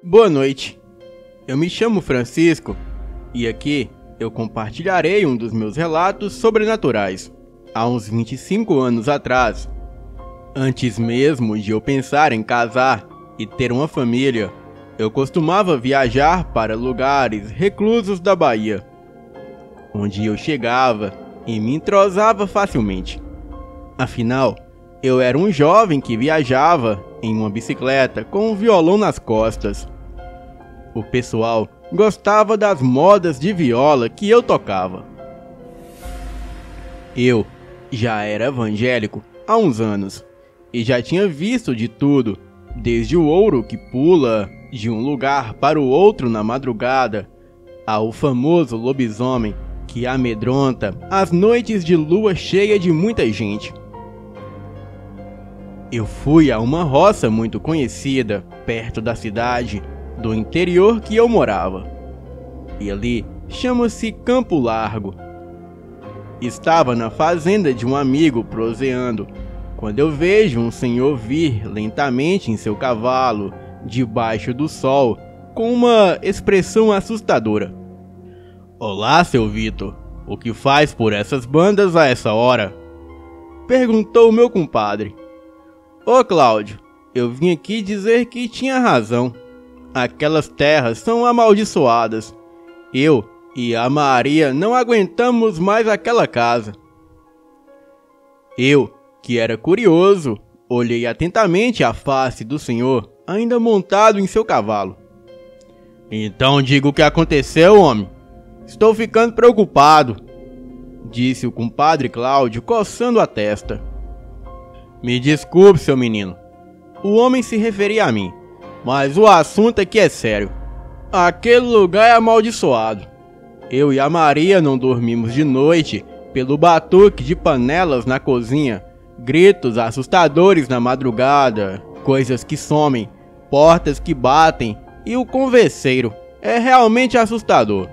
Boa noite, eu me chamo Francisco e aqui eu compartilharei um dos meus relatos sobrenaturais. Há uns 25 anos atrás, antes mesmo de eu pensar em casar e ter uma família, eu costumava viajar para lugares reclusos da Bahia, onde eu chegava e me entrosava facilmente. Afinal, eu era um jovem que viajava em uma bicicleta com um violão nas costas. O pessoal gostava das modas de viola que eu tocava. Eu já era evangélico há uns anos e já tinha visto de tudo, desde o ouro que pula de um lugar para o outro na madrugada, ao famoso lobisomem que amedronta as noites de lua cheia de muita gente. Eu fui a uma roça muito conhecida, perto da cidade, do interior que eu morava. E ali chama-se Campo Largo. Estava na fazenda de um amigo proseando, quando eu vejo um senhor vir lentamente em seu cavalo, debaixo do sol, com uma expressão assustadora. "Olá, seu Vitor, o que faz por essas bandas a essa hora?" perguntou meu compadre. "Ô Cláudio, eu vim aqui dizer que tinha razão. Aquelas terras são amaldiçoadas. Eu e a Maria não aguentamos mais aquela casa." Eu, que era curioso, olhei atentamente a face do senhor, ainda montado em seu cavalo. "Então diga o que aconteceu, homem. Estou ficando preocupado", disse o compadre Cláudio, coçando a testa. "Me desculpe, seu menino." O homem se referia a mim, mas o assunto aqui é sério. Aquele lugar é amaldiçoado. Eu e a Maria não dormimos de noite pelo batuque de panelas na cozinha, gritos assustadores na madrugada, coisas que somem, portas que batem e o converseiro. É realmente assustador.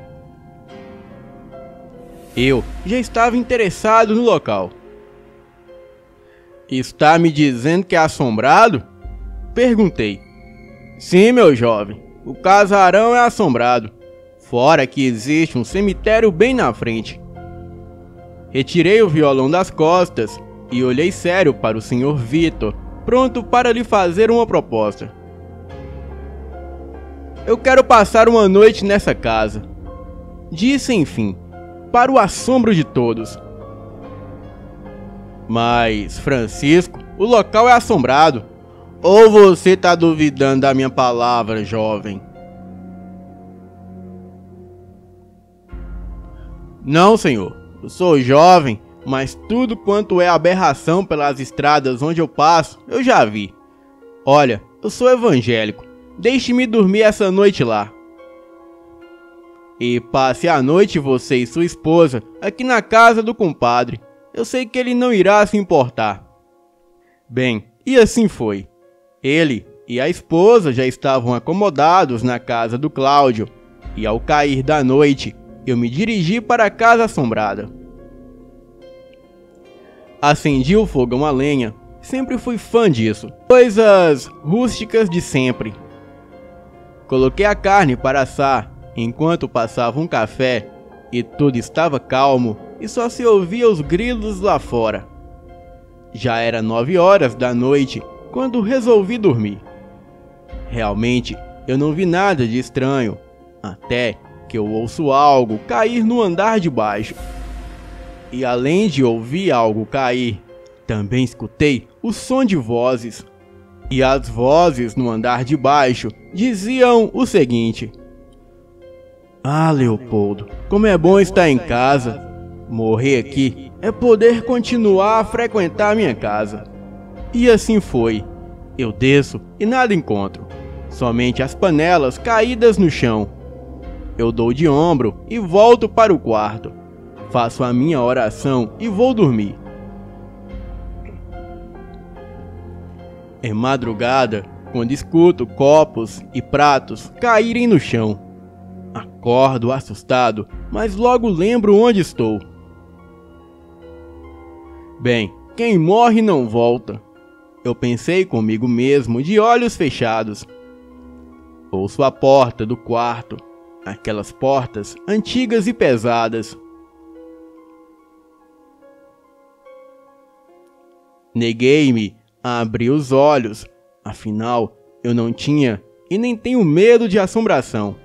Eu já estava interessado no local. "Está me dizendo que é assombrado?" perguntei. "Sim, meu jovem, o casarão é assombrado, fora que existe um cemitério bem na frente." Retirei o violão das costas e olhei sério para o senhor Vitor, pronto para lhe fazer uma proposta. "Eu quero passar uma noite nessa casa", disse enfim, para o assombro de todos. "Mas, Francisco, o local é assombrado. Ou você tá duvidando da minha palavra, jovem?" "Não, senhor. Eu sou jovem, mas tudo quanto é aberração pelas estradas onde eu passo, eu já vi. Olha, eu sou evangélico. Deixe-me dormir essa noite lá. E passe a noite você e sua esposa aqui na casa do compadre. Eu sei que ele não irá se importar." Bem, e assim foi. Ele e a esposa já estavam acomodados na casa do Cláudio, e ao cair da noite, eu me dirigi para a casa assombrada. Acendi o fogão a lenha, sempre fui fã disso, coisas rústicas de sempre. Coloquei a carne para assar, enquanto passava um café, e tudo estava calmo, e só se ouvia os grilos lá fora. Já era 9 horas da noite, quando resolvi dormir. Realmente, eu não vi nada de estranho, até que eu ouço algo cair no andar de baixo. E além de ouvir algo cair, também escutei o som de vozes. E as vozes no andar de baixo diziam o seguinte: "Ah, Leopoldo, como é bom estar em casa. Morrer aqui é poder continuar a frequentar minha casa." E assim foi. Eu desço e nada encontro, somente as panelas caídas no chão. Eu dou de ombro e volto para o quarto. Faço a minha oração e vou dormir. É madrugada quando escuto copos e pratos caírem no chão. Acordo assustado, mas logo lembro onde estou. Bem, quem morre não volta. Eu pensei comigo mesmo de olhos fechados. Ouço a porta do quarto, aquelas portas antigas e pesadas. Neguei-me a abrir os olhos, afinal eu não tinha e nem tenho medo de assombração.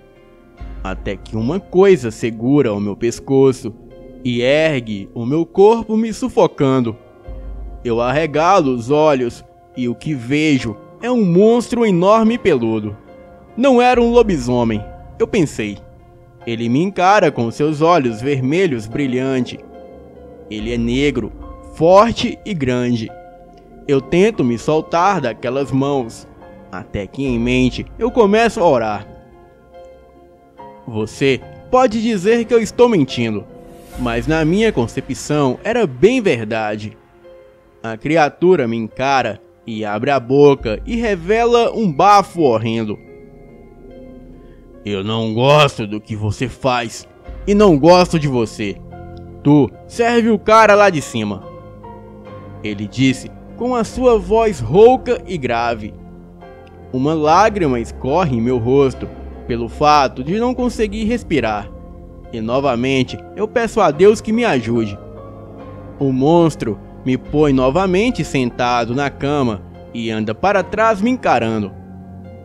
Até que uma coisa segura o meu pescoço e ergue o meu corpo me sufocando. Eu arregalo os olhos e o que vejo é um monstro enorme e peludo. Não era um lobisomem, eu pensei. Ele me encara com seus olhos vermelhos brilhantes. Ele é negro, forte e grande. Eu tento me soltar daquelas mãos, até que em mente eu começo a orar. Você pode dizer que eu estou mentindo, mas na minha concepção era bem verdade. A criatura me encara e abre a boca e revela um bafo horrendo. Eu não gosto do que você faz e não gosto de você. Tu serve o cara lá de cima. Ele disse com a sua voz rouca e grave. Uma lágrima escorre em meu rosto pelo fato de não conseguir respirar. E novamente eu peço a Deus que me ajude. O monstro me põe novamente sentado na cama e anda para trás me encarando.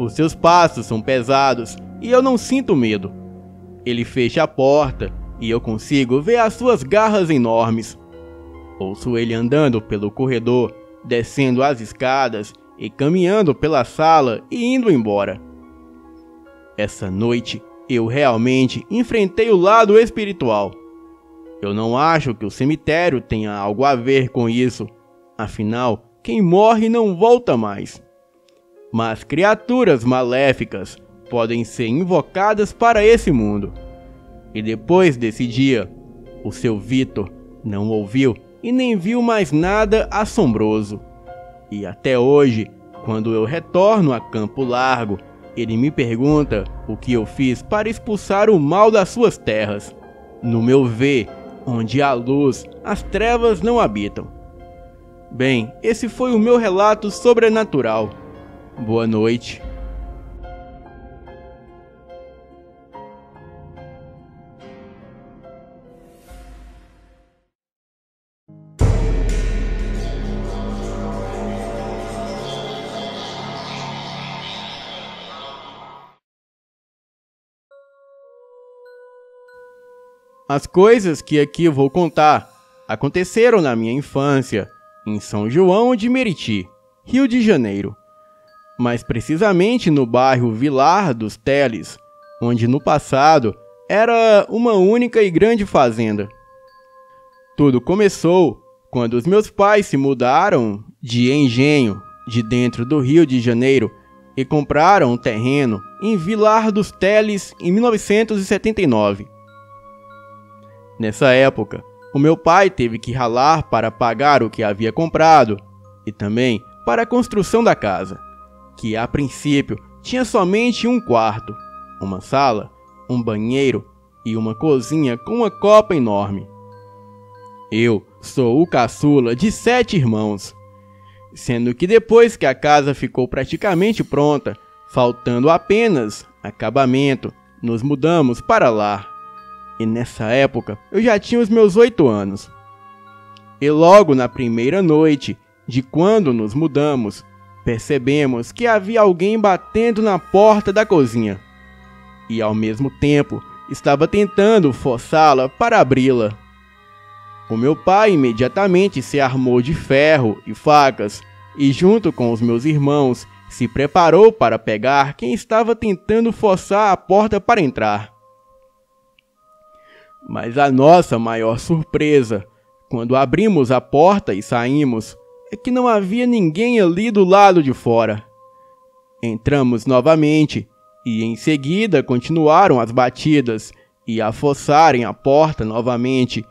Os seus passos são pesados e eu não sinto medo. Ele fecha a porta e eu consigo ver as suas garras enormes. Ouço ele andando pelo corredor, descendo as escadas e caminhando pela sala e indo embora. Essa noite eu realmente enfrentei o lado espiritual. Eu não acho que o cemitério tenha algo a ver com isso, afinal, quem morre não volta mais. Mas criaturas maléficas podem ser invocadas para esse mundo. E depois desse dia, o seu Vitor não ouviu e nem viu mais nada assombroso. E até hoje, quando eu retorno a Campo Largo, ele me pergunta o que eu fiz para expulsar o mal das suas terras. No meu ver, onde há luz, as trevas não habitam. Bem, esse foi o meu relato sobrenatural. Boa noite. As coisas que aqui vou contar aconteceram na minha infância, em São João de Meriti, Rio de Janeiro. Mais precisamente no bairro Vilar dos Teles, onde no passado era uma única e grande fazenda. Tudo começou quando os meus pais se mudaram de Engenho, de dentro do Rio de Janeiro, e compraram um terreno em Vilar dos Teles em 1979. Nessa época, o meu pai teve que ralar para pagar o que havia comprado e também para a construção da casa, que a princípio tinha somente um quarto, uma sala, um banheiro e uma cozinha com uma copa enorme. Eu sou o caçula de 7 irmãos, sendo que depois que a casa ficou praticamente pronta, faltando apenas acabamento, nos mudamos para lá. E nessa época eu já tinha os meus 8 anos. E logo na primeira noite de quando nos mudamos, percebemos que havia alguém batendo na porta da cozinha. E ao mesmo tempo estava tentando forçá-la para abri-la. O meu pai imediatamente se armou de ferro e facas e junto com os meus irmãos se preparou para pegar quem estava tentando forçar a porta para entrar. Mas a nossa maior surpresa, quando abrimos a porta e saímos, é que não havia ninguém ali do lado de fora. Entramos novamente e em seguida continuaram as batidas e a forçarem a porta novamente,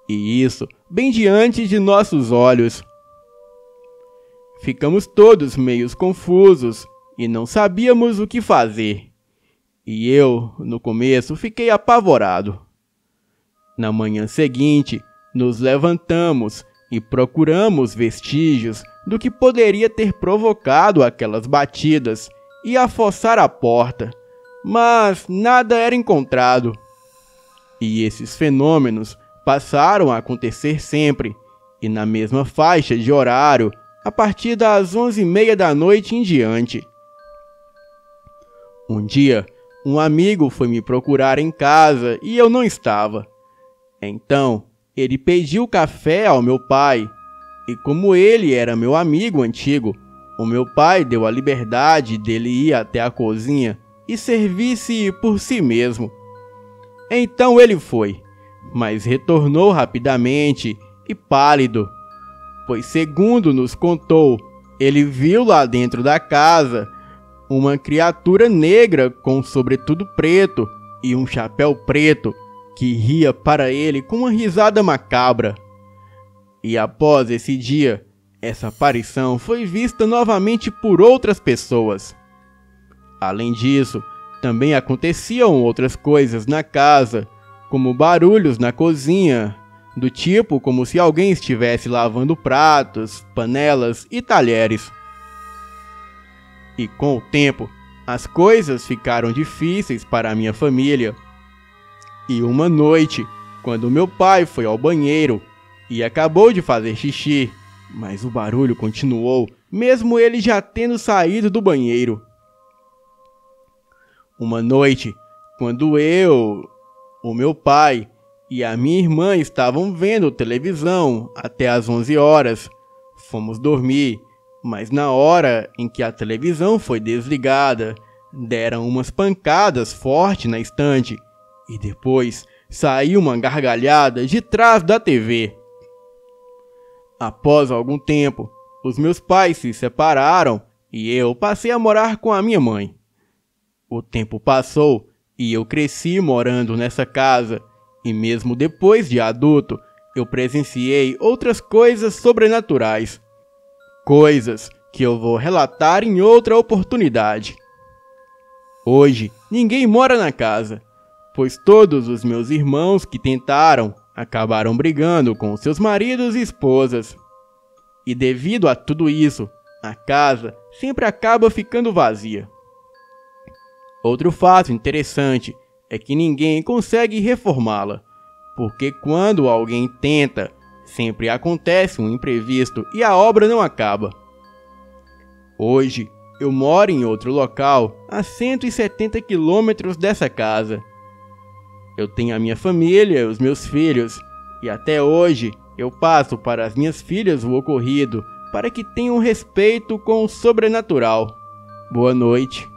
e isso bem diante de nossos olhos. Ficamos todos meio confusos e não sabíamos o que fazer. E eu, no começo, fiquei apavorado. Na manhã seguinte, nos levantamos e procuramos vestígios do que poderia ter provocado aquelas batidas e a forçar a porta, mas nada era encontrado. E esses fenômenos passaram a acontecer sempre, e na mesma faixa de horário, a partir das 11h30 da noite em diante. Um dia, um amigo foi me procurar em casa e eu não estava. Então, ele pediu café ao meu pai, e como ele era meu amigo antigo, o meu pai deu a liberdade dele ir até a cozinha e servir-se por si mesmo. Então ele foi, mas retornou rapidamente e pálido, pois segundo nos contou, ele viu lá dentro da casa uma criatura negra com um sobretudo preto e um chapéu preto que ria para ele com uma risada macabra. E após esse dia, essa aparição foi vista novamente por outras pessoas. Além disso, também aconteciam outras coisas na casa, como barulhos na cozinha, do tipo como se alguém estivesse lavando pratos, panelas e talheres. E com o tempo, as coisas ficaram difíceis para a minha família. E uma noite, quando meu pai foi ao banheiro e acabou de fazer xixi, mas o barulho continuou, mesmo ele já tendo saído do banheiro. Uma noite, quando eu, o meu pai e a minha irmã estavam vendo televisão até às 11 horas, fomos dormir, mas na hora em que a televisão foi desligada, deram umas pancadas fortes na estante e depois saiu uma gargalhada de trás da TV. Após algum tempo, os meus pais se separaram e eu passei a morar com a minha mãe. O tempo passou e eu cresci morando nessa casa, e mesmo depois de adulto, eu presenciei outras coisas sobrenaturais. Coisas que eu vou relatar em outra oportunidade. Hoje, ninguém mora na casa, pois todos os meus irmãos que tentaram acabaram brigando com seus maridos e esposas. E devido a tudo isso, a casa sempre acaba ficando vazia. Outro fato interessante é que ninguém consegue reformá-la, porque quando alguém tenta, sempre acontece um imprevisto e a obra não acaba. Hoje, eu moro em outro local, a 170 quilômetros dessa casa. Eu tenho a minha família, os meus filhos, e até hoje eu passo para as minhas filhas o ocorrido, para que tenham respeito com o sobrenatural. Boa noite.